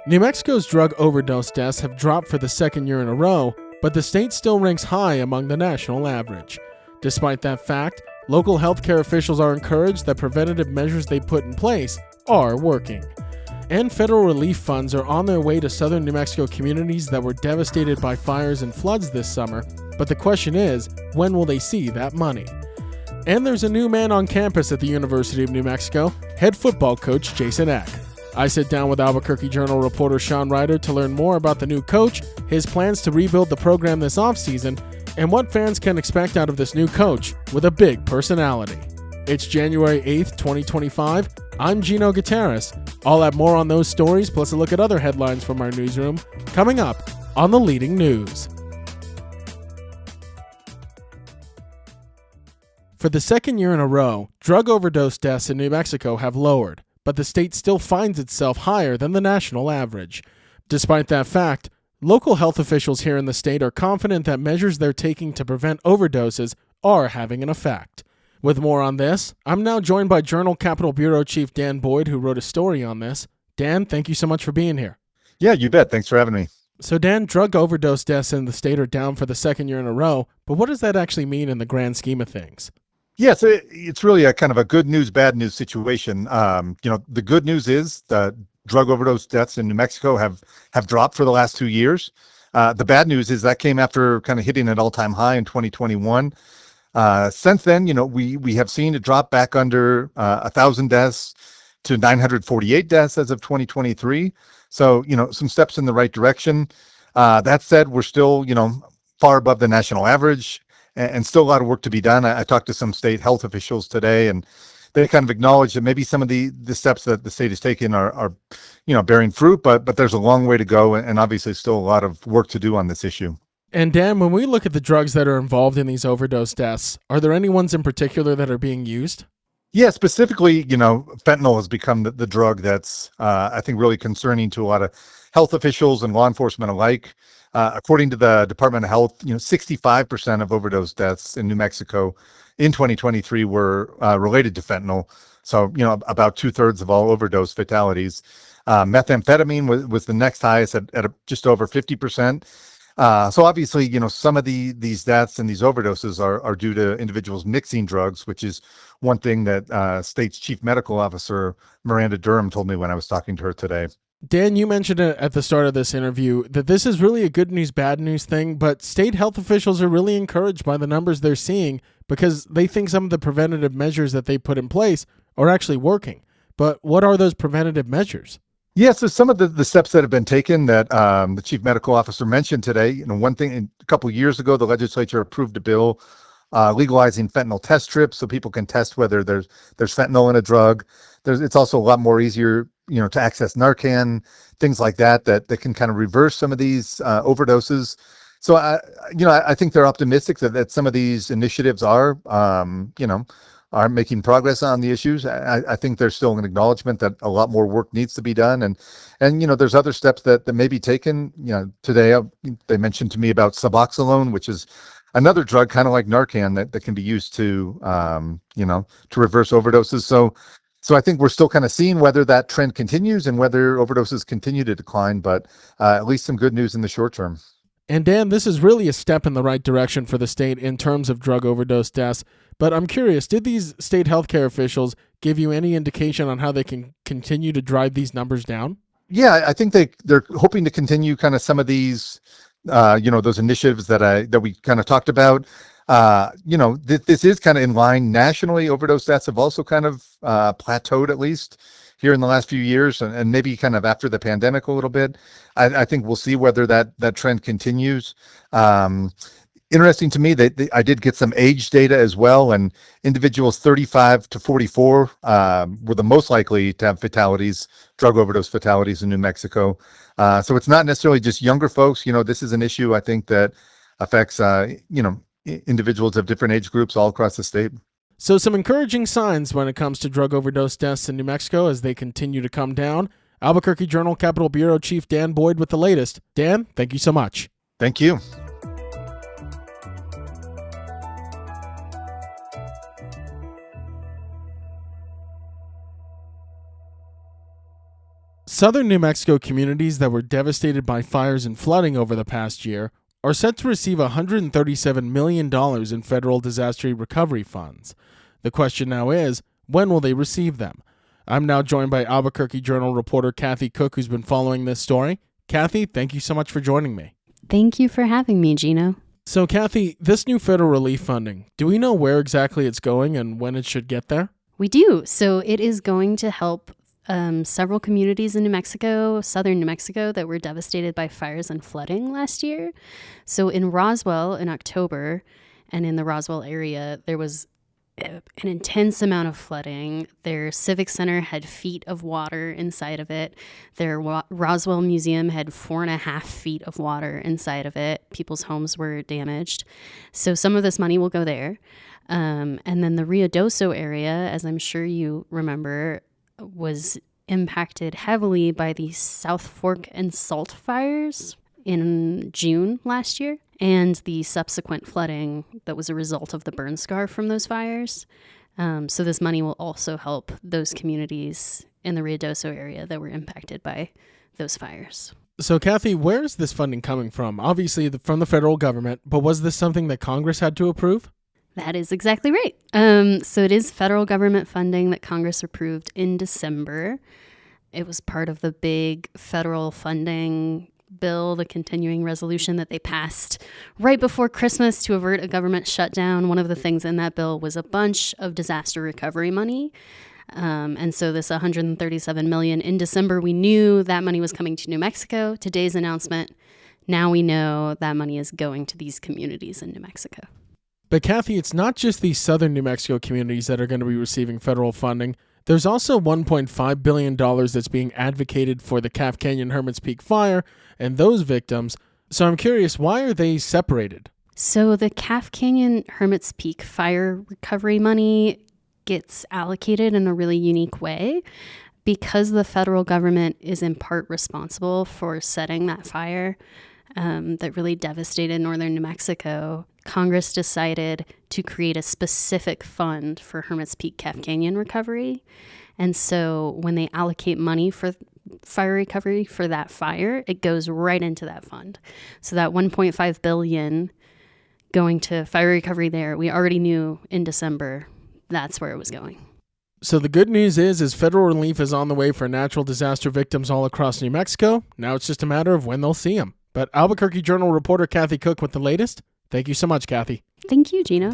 New Mexico's drug overdose deaths have dropped for the second year in a row, but the state still ranks high among the national average. Despite that fact, local healthcare officials are encouraged that preventative measures they put in place are working. And federal relief funds are on their way to southern New Mexico communities that were devastated by fires and floods this summer, but the question is, when will they see that money? And there's a new man on campus at the University of New Mexico, head football coach Jason Eck. I sit down with Albuquerque Journal reporter Sean Reider to learn more about the new coach, his plans to rebuild the program this offseason, and what fans can expect out of this new coach with a big personality. It's January 8th, 2025. I'm Gino Gutierrez. I'll have more on those stories, plus a look at other headlines from our newsroom, coming up on The Leading News. For the second year in a row, drug overdose deaths in New Mexico have lowered, but the state still finds itself higher than the national average. Despite that fact, local health officials here in the state are confident that measures they're taking to prevent overdoses are having an effect. With more on this, I'm now joined by Journal Capitol Bureau Chief Dan Boyd, who wrote a story on this. Dan, thank you so much for being here. Yeah, you bet. Thanks for having me. So Dan, drug overdose deaths in the state are down for the second year in a row, but what does that actually mean in the grand scheme of things? Yeah, so it's really a kind of a good news, bad news situation. The good news is that drug overdose deaths in New Mexico have dropped for the last 2 years. The bad news is that came after kind of hitting an all-time high in 2021. Since then, we have seen it drop back under 1,000 deaths to 948 deaths as of 2023. So, some steps in the right direction. That said, we're still, far above the national average and still a lot of work to be done. I talked to some state health officials today, and they kind of acknowledge that maybe some of the steps that the state has taken are bearing fruit, but there's a long way to go, and obviously still a lot of work to do on this issue. And Dan, when we look at the drugs that are involved in these overdose deaths, are there any ones in particular that are being used? Yeah, specifically, fentanyl has become the drug that's, I think, really concerning to a lot of health officials and law enforcement alike. According to the Department of Health, 65% of overdose deaths in New Mexico in 2023 were related to fentanyl. So, about 2/3 of all overdose fatalities. Methamphetamine was the next highest at just over 50%. So obviously, some of these deaths and these overdoses are due to individuals mixing drugs, which is one thing that state's chief medical officer, Miranda Durham, told me when I was talking to her today. Dan, you mentioned it at the start of this interview that this is really a good news, bad news thing, but state health officials are really encouraged by the numbers they're seeing because they think some of the preventative measures that they put in place are actually working. But what are those preventative measures? Yeah, so some of the steps that have been taken that the chief medical officer mentioned today, one thing, a couple of years ago, the legislature approved a bill legalizing fentanyl test strips so people can test whether there's fentanyl in a drug. It's also a lot more easier, to access Narcan, things like that can kind of reverse some of these overdoses. So I think they're optimistic that some of these initiatives are making progress on the issues. I think there's still an acknowledgement that a lot more work needs to be done, and there's other steps that may be taken. Today they mentioned to me about Suboxone, which is another drug kind of like Narcan that can be used to reverse overdoses. So I think we're still kind of seeing whether that trend continues and whether overdoses continue to decline, but at least some good news in the short term. And Dan, this is really a step in the right direction for the state in terms of drug overdose deaths. But I'm curious, did these state healthcare officials give you any indication on how they can continue to drive these numbers down? Yeah, I think they're hoping to continue kind of some of these, those initiatives that we kind of talked about. This is kind of in line nationally. Overdose deaths have also kind of plateaued, at least here in the last few years, and maybe kind of after the pandemic a little bit. I think we'll see whether that trend continues. Interesting to me that I did get some age data as well, and individuals 35 to 44 were the most likely to have drug overdose fatalities in New Mexico. So it's not necessarily just younger folks. This is an issue I think that affects individuals of different age groups all across the state. So some encouraging signs when it comes to drug overdose deaths in New Mexico as they continue to come down. Albuquerque Journal Capitol Bureau Chief Dan Boyd with the latest. Dan, thank you so much. Thank you. Southern New Mexico communities that were devastated by fires and flooding over the past year are set to receive $137 million in federal disaster recovery funds. The question now is, when will they receive them? I'm now joined by Albuquerque Journal reporter Cathy Cook, who's been following this story. Cathy, thank you so much for joining me. Thank you for having me, Gino. So, Cathy, this new federal relief funding, do we know where exactly it's going and when it should get there? We do. So it is going to help several communities in New Mexico, southern New Mexico, that were devastated by fires and flooding last year. So in Roswell in October, and in the Roswell area, there was an intense amount of flooding. Their civic center had feet of water inside of it. Their Roswell Museum had 4.5 feet of water inside of it. People's homes were damaged. So some of this money will go there. And then the Ruidoso area, as I'm sure you remember, was impacted heavily by the South Fork and Salt fires in June last year, and the subsequent flooding that was a result of the burn scar from those fires. So this money will also help those communities in the Ruidoso area that were impacted by those fires. So, Cathy, where is this funding coming from? Obviously from the federal government, but was this something that Congress had to approve? That is exactly right. So it is federal government funding that Congress approved in December. It was part of the big federal funding bill, the continuing resolution that they passed right before Christmas to avert a government shutdown. One of the things in that bill was a bunch of disaster recovery money. And so this $137 million in December, we knew that money was coming to New Mexico. Today's announcement, now we know that money is going to these communities in New Mexico. But Cathy, it's not just these southern New Mexico communities that are going to be receiving federal funding. There's also $1.5 billion that's being advocated for the Calf Canyon Hermit's Peak fire and those victims. So I'm curious, why are they separated? So the Calf Canyon Hermit's Peak fire recovery money gets allocated in a really unique way. Because the federal government is in part responsible for setting that fire that really devastated northern New Mexico, Congress decided to create a specific fund for Hermit's Peak Calf Canyon recovery. And so when they allocate money for fire recovery for that fire, it goes right into that fund. So that $1.5 billion going to fire recovery there, we already knew in December that's where it was going. So the good news is federal relief is on the way for natural disaster victims all across New Mexico. Now it's just a matter of when they'll see them. But Albuquerque Journal reporter Cathy Cook with the latest. Thank you so much, Cathy. Thank you, Gino.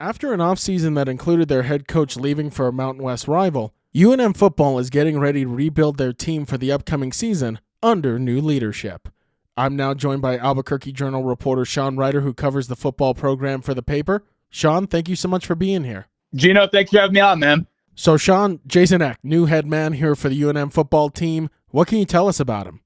After an offseason that included their head coach leaving for a Mountain West rival, UNM Football is getting ready to rebuild their team for the upcoming season under new leadership. I'm now joined by Albuquerque Journal reporter Sean Reider, who covers the football program for the paper. Sean, thank you so much for being here. Gino, thanks for having me on, man. So, Sean, Jason Eck, new head man here for the UNM football team. What can you tell us about him?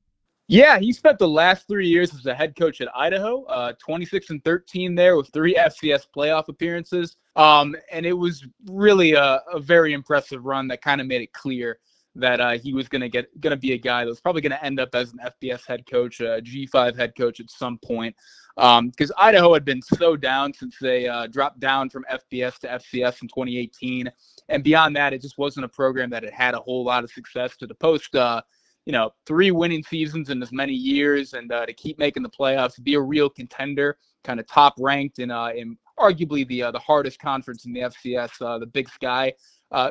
Yeah, he spent the last 3 years as a head coach at Idaho, 26-13 there with 3 FCS playoff appearances. And it was really a very impressive run that kind of made it clear that he was going to be a guy that was probably going to end up as an FBS head coach, a G5 head coach at some point. Because Idaho had been so down since they dropped down from FBS to FCS in 2018. And beyond that, it just wasn't a program that had a whole lot of success to post 3 winning seasons in as many years, and to keep making the playoffs, be a real contender, kind of top ranked in arguably the hardest conference in the FCS, the Big Sky.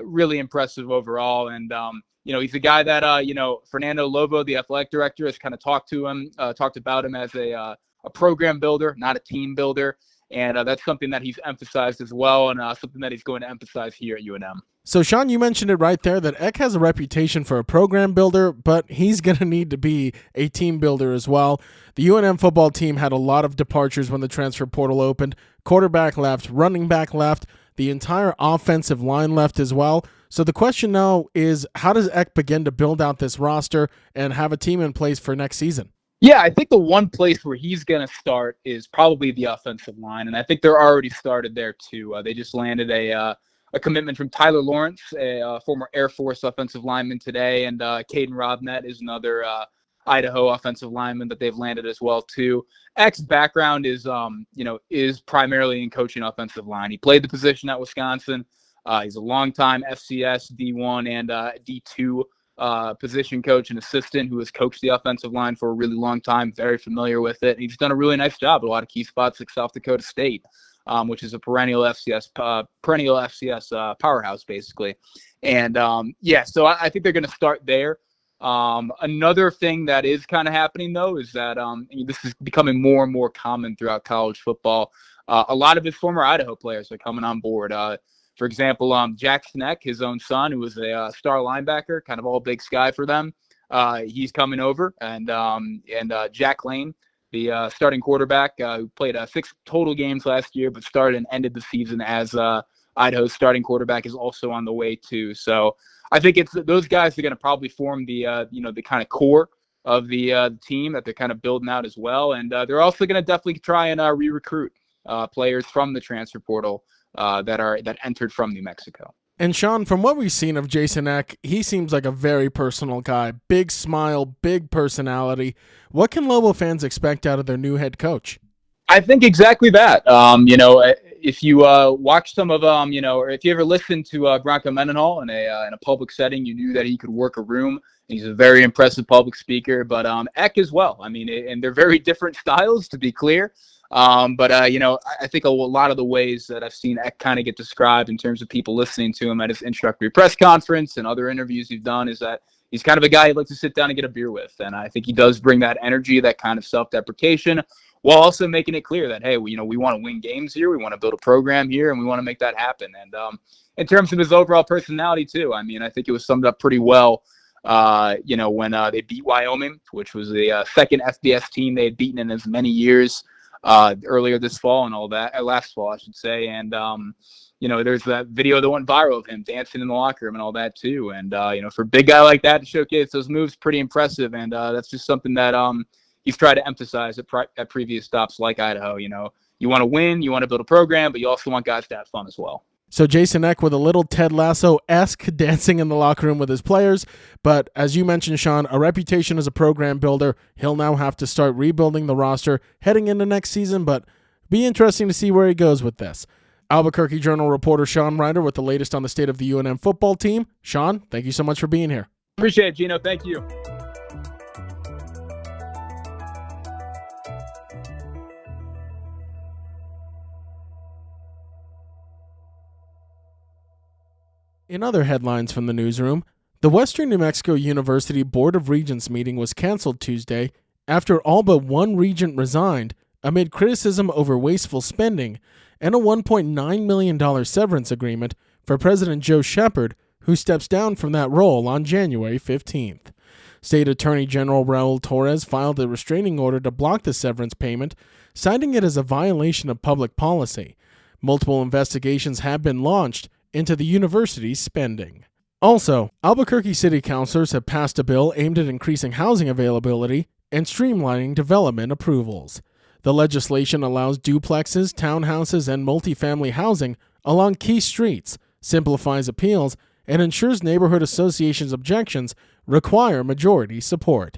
Really impressive overall. And, he's a guy that, Fernando Lobo, the athletic director, has kind of talked about him as a program builder, not a team builder. And that's something that he's emphasized as well, and something that he's going to emphasize here at UNM. So, Sean, you mentioned it right there that Eck has a reputation for a program builder, but he's going to need to be a team builder as well. The UNM football team had a lot of departures when the transfer portal opened. Quarterback left, running back left, the entire offensive line left as well. So the question now is, how does Eck begin to build out this roster and have a team in place for next season? Yeah, I think the one place where he's going to start is probably the offensive line, and I think they're already started there too. They just landed a commitment from Tyler Lawrence, a former Air Force offensive lineman today, and Caden Robnett is another Idaho offensive linemen that they've landed as well too. Eck's background is is primarily in coaching offensive line. He played the position at Wisconsin. He's a longtime FCS D1 and D2 position coach and assistant who has coached the offensive line for a really long time, very familiar with it. He's done a really nice job at a lot of key spots like South Dakota State, which is a perennial FCS powerhouse, basically. And so I think they're going to start there. Another thing that is kind of happening, though, is that this is becoming more and more common throughout college football. A lot of his former Idaho players are coming on board. For example, Jason Eck, his own son, who was a star linebacker, kind of all Big Sky for them. He's coming over, and Jack Lane, the starting quarterback, who played 6 total games last year, but started and ended the season as Idaho's starting quarterback, is also on the way too. So I think it's those guys are going to probably form the the kind of core of the team that they're kind of building out as well, and they're also going to definitely try and re-recruit players from the transfer portal that entered from New Mexico. And Sean, from what we've seen of Jason Eck, he seems like a very personal guy. Big smile, big personality. What can Lobo fans expect out of their new head coach? I think exactly that. If you watch some of or if you ever listened to Bronco Mendenhall in a public setting, you knew that he could work a room. He's a very impressive public speaker, but Eck as well. I mean, and they're very different styles, to be clear. I think a lot of the ways that I've seen Eck kind of get described in terms of people listening to him at his introductory press conference and other interviews he's done is that he's kind of a guy you'd like to sit down and get a beer with. And I think he does bring that energy, that kind of self-deprecation, while also making it clear that, hey, we want to win games here. We want to build a program here, and we want to make that happen. And in terms of his overall personality, too, I mean, I think it was summed up pretty well, when they beat Wyoming, which was the second FBS team they had beaten in as many years earlier this fall and all that, last fall, I should say. And, there's that video that went viral of him dancing in the locker room and all that, too. And, for a big guy like that to showcase those moves, pretty impressive. And that's just something that he's tried to emphasize at previous stops like Idaho. You want to win, you want to build a program, but you also want guys to have fun as well. So Jason Eck with a little Ted Lasso-esque dancing in the locker room with his players. But as you mentioned, Sean, a reputation as a program builder, he'll now have to start rebuilding the roster heading into next season, but be interesting to see where he goes with this. Albuquerque Journal reporter Sean Reider with the latest on the state of the UNM football team. Sean, thank you so much for being here. Appreciate it, Gino. Thank you. In other headlines from the newsroom, the Western New Mexico University Board of Regents meeting was canceled Tuesday after all but one regent resigned amid criticism over wasteful spending and a $1.9 million severance agreement for President Joe Shepard, who steps down from that role on January 15th. State Attorney General Raul Torres filed a restraining order to block the severance payment, citing it as a violation of public policy. Multiple investigations have been launched into the university's spending. Also, Albuquerque city councilors have passed a bill aimed at increasing housing availability and streamlining development approvals. The legislation allows duplexes, townhouses, and multifamily housing along key streets, simplifies appeals, and ensures neighborhood associations' objections require majority support.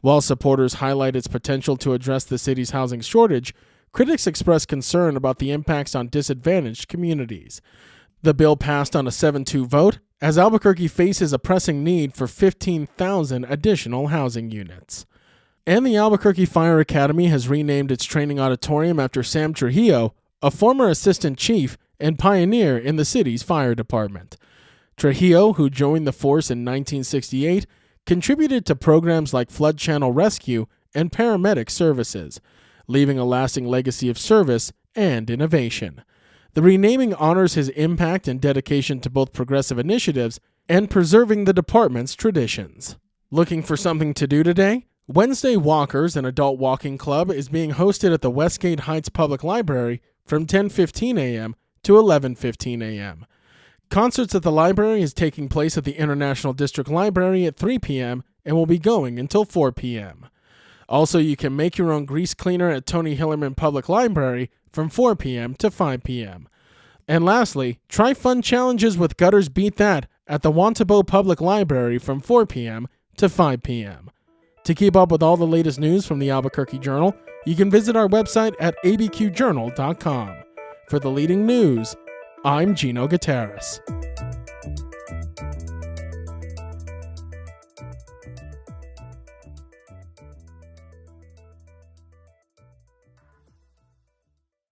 While supporters highlight its potential to address the city's housing shortage, critics express concern about the impacts on disadvantaged communities. The bill passed on a 7-2 vote as Albuquerque faces a pressing need for 15,000 additional housing units. And the Albuquerque Fire Academy has renamed its training auditorium after Sam Trujillo, a former assistant chief and pioneer in the city's fire department. Trujillo, who joined the force in 1968, contributed to programs like flood channel rescue and paramedic services, leaving a lasting legacy of service and innovation. The renaming honors his impact and dedication to both progressive initiatives and preserving the department's traditions. Looking for something to do today? Wednesday Walkers, an adult walking club, is being hosted at the Westgate Heights Public Library from 10:15 a.m. to 11:15 a.m. Concerts at the library is taking place at the International District Library at 3 p.m. and will be going until 4 p.m. Also, you can make your own grease cleaner at Tony Hillerman Public Library from 4 p.m. to 5 p.m. And lastly, try fun challenges with Gutters Beat That at the Wantabo Public Library from 4 p.m. to 5 p.m. To keep up with all the latest news from the Albuquerque Journal, you can visit our website at abqjournal.com. For the leading news, I'm Gino Gutierrez.